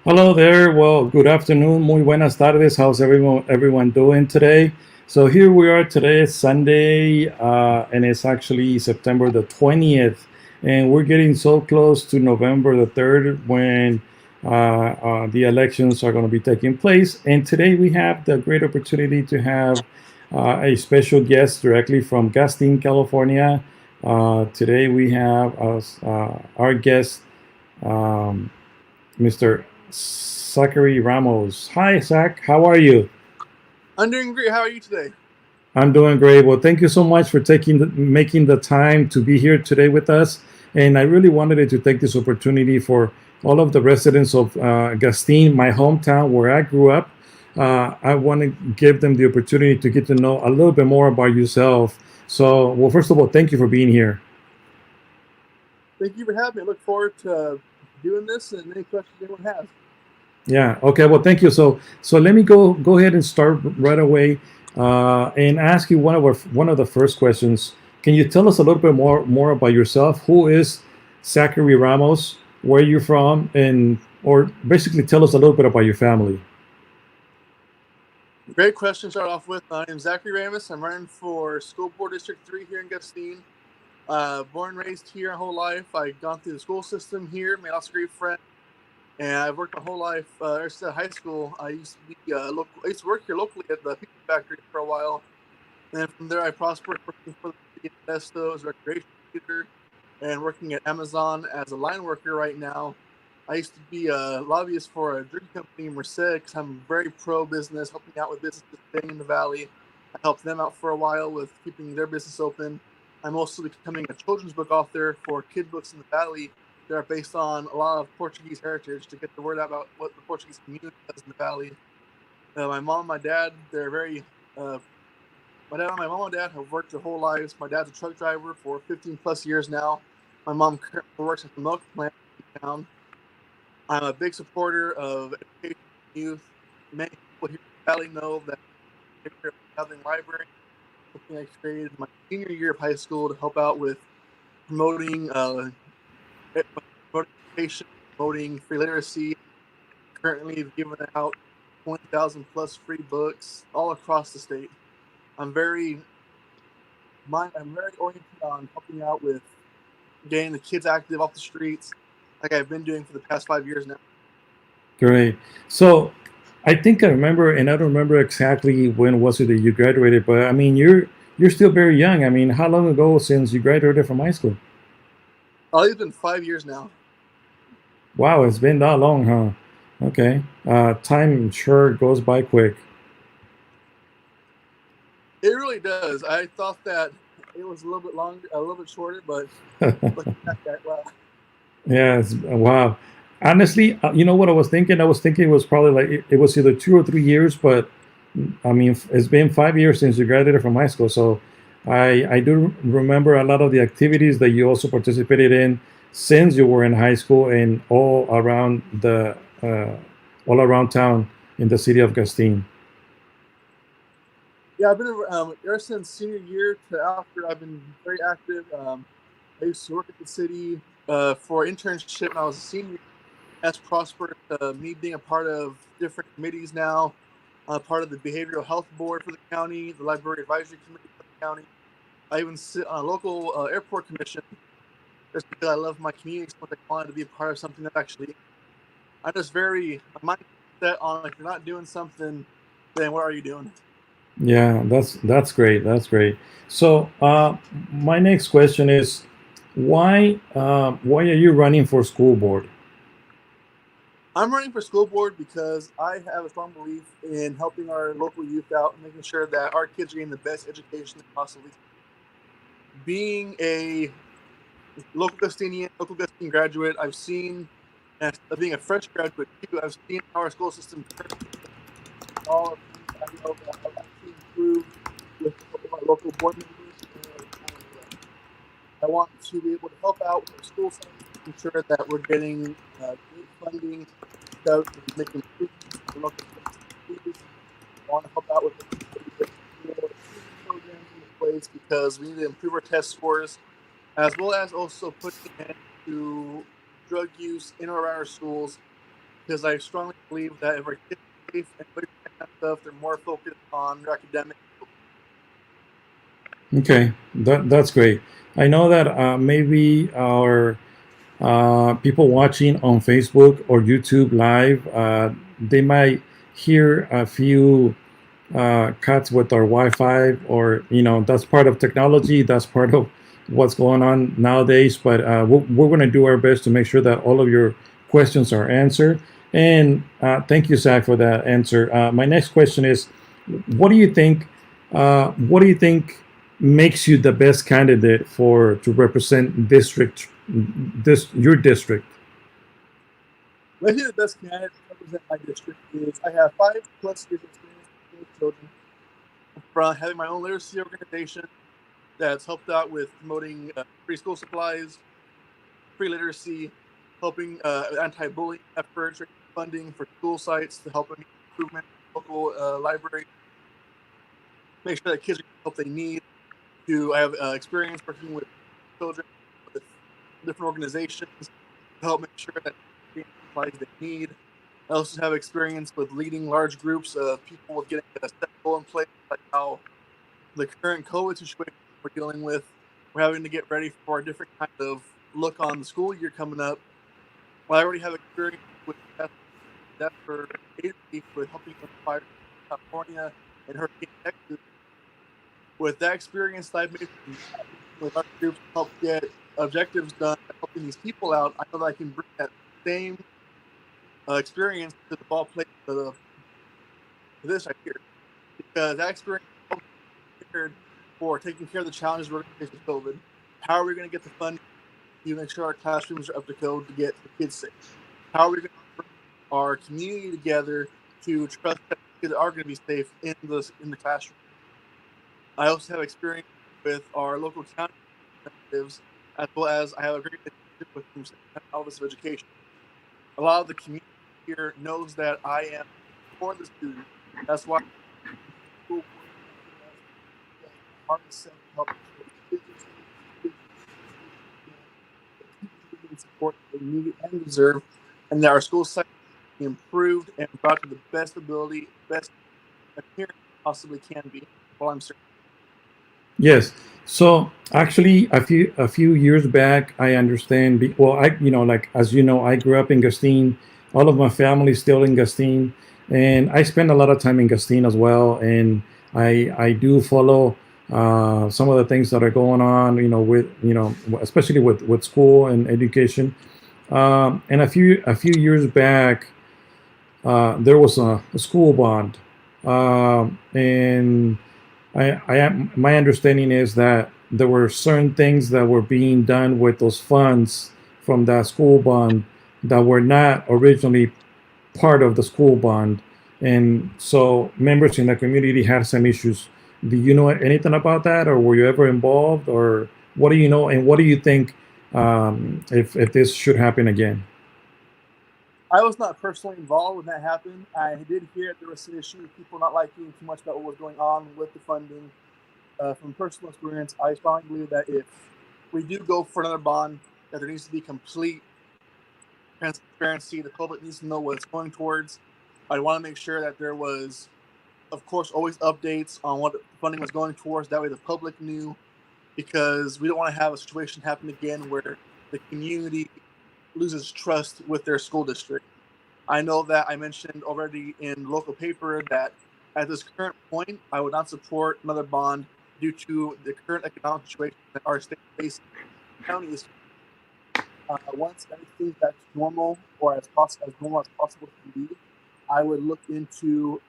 Hello there. Well, good afternoon. Muy buenas tardes. How's everyone doing today? So here we are today. It's Sunday, and it's actually September the 20th, and we're getting so close to November the 3rd when the elections are going to be taking place. And today we have the great opportunity to have a special guest directly from Gustine, California. Today we have our guest. Um, Mr. Zachery Ramos. Hi, Zach. How are you? I'm doing great. How are you today? I'm doing great. Well, thank you so much for making the time to be here today with us. And I really wanted to take this opportunity for all of the residents of Gustine, my hometown where I grew up. I want to give them the opportunity to get to know a little bit more about yourself. So, well, first of all, thank you for being here. Thank you for having me. I look forward to doing this and any questions anyone has. Yeah. Okay. Well, thank you. So let me go ahead and start right away, and ask you one of the first questions. Can you tell us a little bit more about yourself? Who is Zachery Ramos? Where you're from, and or basically tell us a little bit about your family. Great question to start off with. My name is Zachery Ramos. I'm running for School Board District 3 here in Gustine. Born and raised here my whole life. I've gone through the school system here, made lots of great friends, and I've worked my whole life. Ever since high school, I used to be local. I used to work here locally at the pizza factory for a while. And then from there, I prospered working for the city of Modesto as a recreation leader and working at Amazon as a line worker right now. I used to be a lobbyist for a drinking company in Merced because I'm very pro business, helping out with businesses staying in the valley. I helped them out for a while with keeping their business open. I'm also becoming a children's book author for kid books in the valley that are based on a lot of Portuguese heritage to get the word out about what the Portuguese community does in the valley. My mom and my dad, they're very uh, my mom and dad have worked their whole lives. My dad's a truck driver for 15 plus years now. My mom currently works at the milk plant in town. I'm a big supporter of education for youth. Many people here in the Valley know that I'm having library, something I created my senior year of high school to help out with promoting promoting education, promoting free literacy. Currently, we've given out 20,000 plus free books all across the state. I'm very I'm very oriented on helping out with getting the kids active off the streets, like I've been doing for the past 5 years now. Great. So I think I remember, and I don't remember exactly when was it that you graduated, but I mean you're still very young. I mean, how long ago since you graduated from high school? Oh, it's been 5 years now. Wow, it's been that long, huh? Okay. Time sure goes by quick. It really does. I thought that it was a little bit longer, a little bit shorter, but looking back at wow. Yes. Wow. Honestly, you know what I was thinking? I was thinking it was probably like it was either 2 or 3 years, but I mean, it's been 5 years since you graduated from high school. So I do remember a lot of the activities that you also participated in since you were in high school and uh, all around town in the city of Gustine. Yeah, I've been ever since senior year to after. I've been very active. I used to work at the city for internship when I was a senior. That's prospered me being a part of different committees now. Part of the behavioral health board for the county, the library advisory committee for the county. I even sit on a local airport commission just because I love my community so much. I wanted to be a part of something that actually. I'm just very my mind set on if you're not doing something, then what are you doing? Yeah, that's great. That's great. So my next question is, why are you running for school board? I'm running for school board because I have a strong belief in helping our local youth out and making sure that our kids are getting the best education they possibly can. Being a local Gustinian graduate, I've seen, and being a fresh graduate too, I've seen how our school system currently all of things I know that I've actually improved with the help of our local board members and our county rep. I want to be able to help out with our school funds, making sure that we're getting great funding to make improvements in our local schools. I want to help out with making sure we get school improvement programs into place because we need to improve our test scores, as well as also putting an end to drug use in or around our schools. because I strongly believe that if our kids are safe and doing that kind of stuff, they're more focused on their academics. Okay, that's great. I know that maybe our people watching on Facebook or YouTube live, they might hear a few cuts with our Wi-Fi, or that's part of technology. That's part of what's going on nowadays. But we're going to do our best to make sure that all of your questions are answered. And thank you, Zach, for that answer. My next question is, what do you think? What do you think makes you the best candidate for to represent your district? I think the best candidate to represent my district is I have 5+ years of experience with children, from having my own literacy organization that's helped out with promoting free school supplies, free literacy, helping anti-bullying efforts, funding for school sites to help with improvement in local library, make sure that kids get the help they need. I have experience working with children with different organizations to help make sure that they get the supplies they need. I also have experience with leading large groups of people with getting a set goal in place, like how the current COVID situation we're dealing with, we're having to get ready for a different kind of look on the school year coming up. Well, I already have experience with that for agency with helping with fires in California and Hurricane Texas. With that experience that I've made with our groups to help get objectives done, helping these people out, I know that I can bring that same experience to the ball play to this right here, because that experience is prepared for taking care of the challenges we're going to face with COVID. How are we going to get the funding to make sure our classrooms are up to code to get the kids safe? How are we going to bring our community together to trust that the kids are going to be safe in the classroom? I also have experience with our local county representatives, as well as I have a great relationship with the Office of Education. A lot of the community here knows that I am for the student. That's why school board has help support they need and deserve, and that our school site be improved and brought to the best ability, best appearance possibly can be while I'm serving. Yes. So actually, a few years back, I understand. Well, like as you know, I grew up in Gustine. All of my family still in Gustine, and I spend a lot of time in Gustine as well. And I do follow some of the things that are going on. With especially with school and education. And a few years back, there was a school bond, and my understanding is that there were certain things that were being done with those funds from that school bond that were not originally part of the school bond, and so members in the community had some issues. Do you know anything about that, or were you ever involved, or what do you know, and what do you think, if this should happen again? I was not personally involved when that happened. I did hear there was an issue with people not liking too much about what was going on with the funding. From personal experience, I strongly believe that if we do go for another bond, that there needs to be complete transparency. The public needs to know what it's going towards. I want to make sure that there was, of course, always updates on what the funding was going towards. That way the public knew, because we don't want to have a situation happen again where the community loses trust with their school district. I know that I mentioned already in local paper that at this current point, I would not support another bond due to the current economic situation that our state faces. County is once everything's back to normal, or as normal as possible can be, I would look into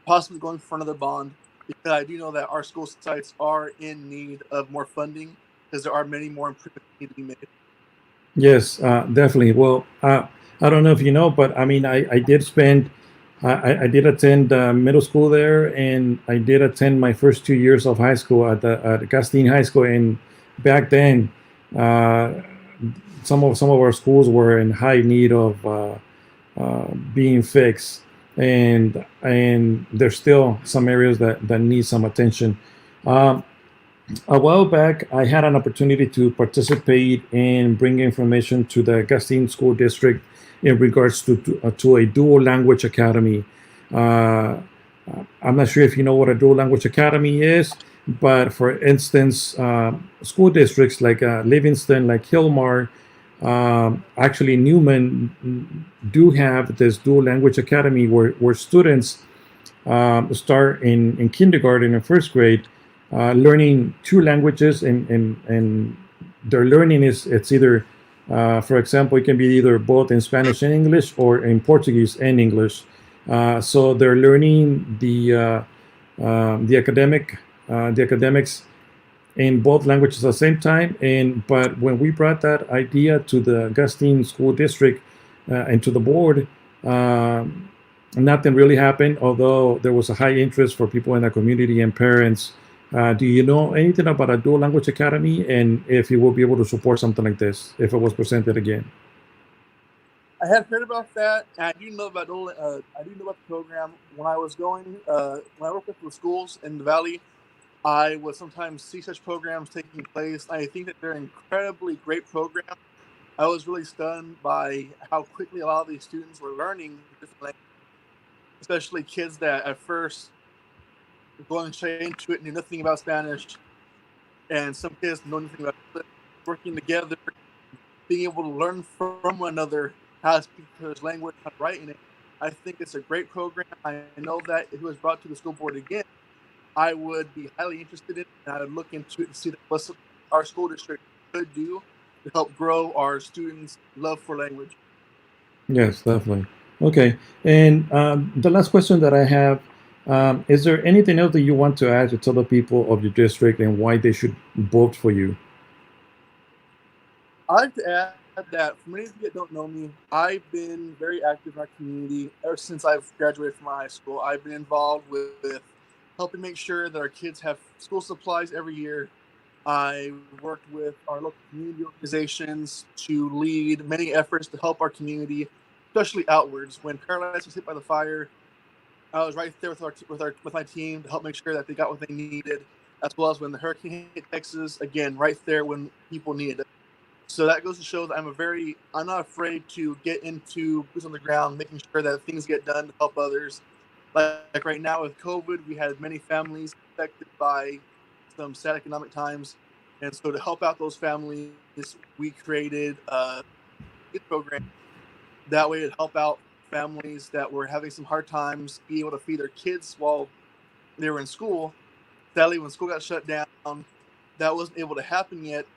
possibly going for another bond, because I do know that our school sites are in need of more funding, because there are many more improvements that need to be made. Yes, definitely. Well, I don't know if you know, but I mean, I did attend middle school there, and I did attend my first 2 years of high school at Gustine High School. And back then, uh, some of our schools were in high need of being fixed, and there's still some areas that need some attention. Um, a while back, I had an opportunity to participate in bringing information to the Gustine School District in regards to a dual language academy. Uh, I'm not sure if you know what a dual language academy is, but for instance, school districts like Livingston, like Hillmar, actually Newman do have this dual language academy where students start in kindergarten and first grade learning two languages, and their learning is it's either for example, it can be either both in Spanish and English or in Portuguese and English. So they're learning the academics in both languages at the same time. But when we brought that idea to the Gustine School District and to the board, nothing really happened. Although there was a high interest for people in the community and parents. Do you know anything about a dual language academy, and if you will be able to support something like this if it was presented again? I had heard about that. I do know about the program. When I was when I worked with the schools in the valley, I would sometimes see such programs taking place. I think that they're incredibly great programs. I was really stunned by how quickly a lot of these students were learning different languages, especially kids that at first were going straight into it, knew nothing about Spanish, and some kids know nothing about it, working together, being able to learn from one another how to speak his language, how to write in it. I think it's a great program. I know that if it was brought to the school board again, I would be highly interested in it, and I would look into it to see what our school district could do to help grow our students' love for language. Yes, definitely. Okay. And the last question that I have, is there anything else that you want to add to tell the people of your district and why they should vote for you? I'd like to add that for many of you that don't know me, I've been very active in our community ever since I've graduated from high school. I've been involved with helping make sure that our kids have school supplies every year. I worked with our local community organizations to lead many efforts to help our community, especially outwards. When Paradise was hit by the fire, I was right there with my team to help make sure that they got what they needed, as well as when the hurricane hit Texas, again, right there when people needed it. So that goes to show that I'm not afraid to get into boots on the ground, making sure that things get done to help others. Like right now with COVID, we had many families affected by some sad economic times. And so to help out those families, we created a program. That way it'd help out families that were having some hard times, be able to feed their kids while they were in school. Sadly, when school got shut down, that wasn't able to happen yet.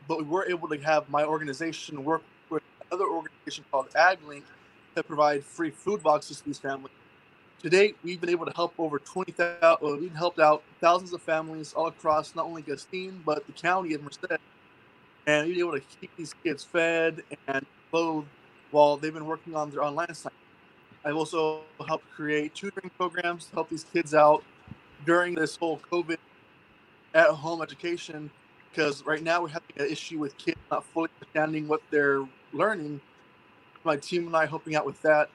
But we were able to have my organization work with another organization called AgLink that provide free food boxes to these families. To date, we've been able to help over 20,000. We've helped out thousands of families all across not only Gustine but the county of Merced, and we've been able to keep these kids fed and clothed while they've been working on their online site. I've also helped create tutoring programs to help these kids out during this whole COVID at-home education, because right now we're having an issue with kids not fully understanding what they're learning. My team and I are helping out with that.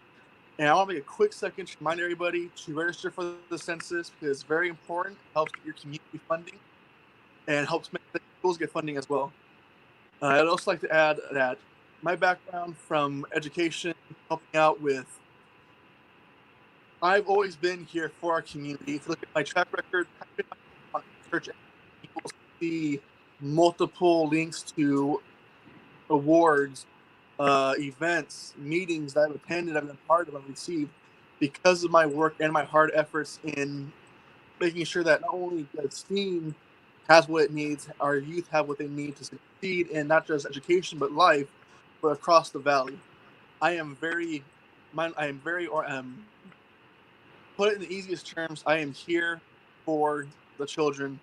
And I want to make a quick second to remind everybody to register for the census, because it's very important. It helps get your community funding and helps make the schools get funding as well. I'd also like to add that my background from education, helping out with, I've always been here for our community. If you look at my track record, I've been on church, you will see multiple links to awards, events, meetings that I've attended, I've been part of, I've received because of my work and my hard efforts in making sure that not only Gustine has what it needs, our youth have what they need to succeed in not just education but life, but across the valley. I am very, put it in the easiest terms, I am here for the children,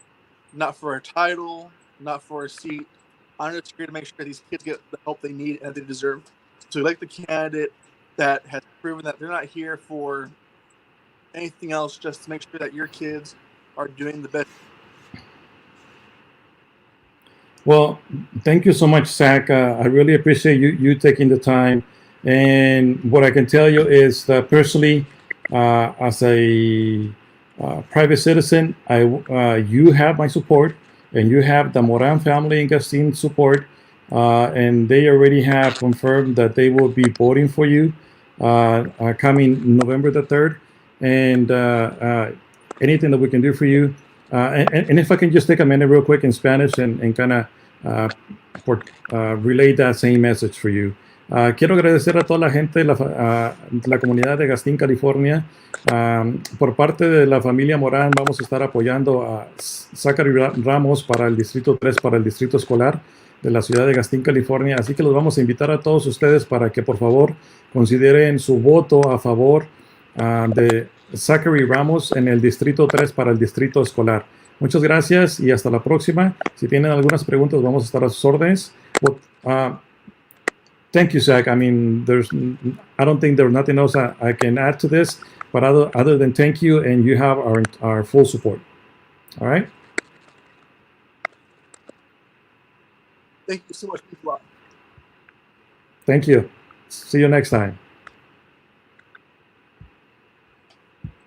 not for a title, not for a seat. I'm just here to make sure these kids get the help they need and they deserve. So, like the candidate that has proven that they're not here for anything else, just to make sure that your kids are doing the best. Well, thank you so much, Zach. I really appreciate you taking the time. And what I can tell you is that personally, as a private citizen, you have my support, and you have the Moran family and Gustine support. and they already have confirmed that they will be voting for you coming November the 3rd. And anything that we can do for you. And if I can just take a minute real quick in Spanish and kind of relay that same message for you. Quiero agradecer a toda la gente de la comunidad de Gustine, California. Por parte de la familia Morán vamos a estar apoyando a Zachery Ramos para el Distrito 3, para el Distrito Escolar de la ciudad de Gustine, California. Así que los vamos a invitar a todos ustedes para que por favor consideren su voto a favor de Zachery Ramos en el Distrito 3 para el Distrito Escolar. Muchas gracias y hasta la próxima. Si tienen algunas preguntas, vamos a estar a sus órdenes. Thank you, Zach. I mean, I don't think there's nothing else I can add to this, but other than thank you, and you have our full support. All right? Thank you so much. Thanks a lot. Thank you. See you next time.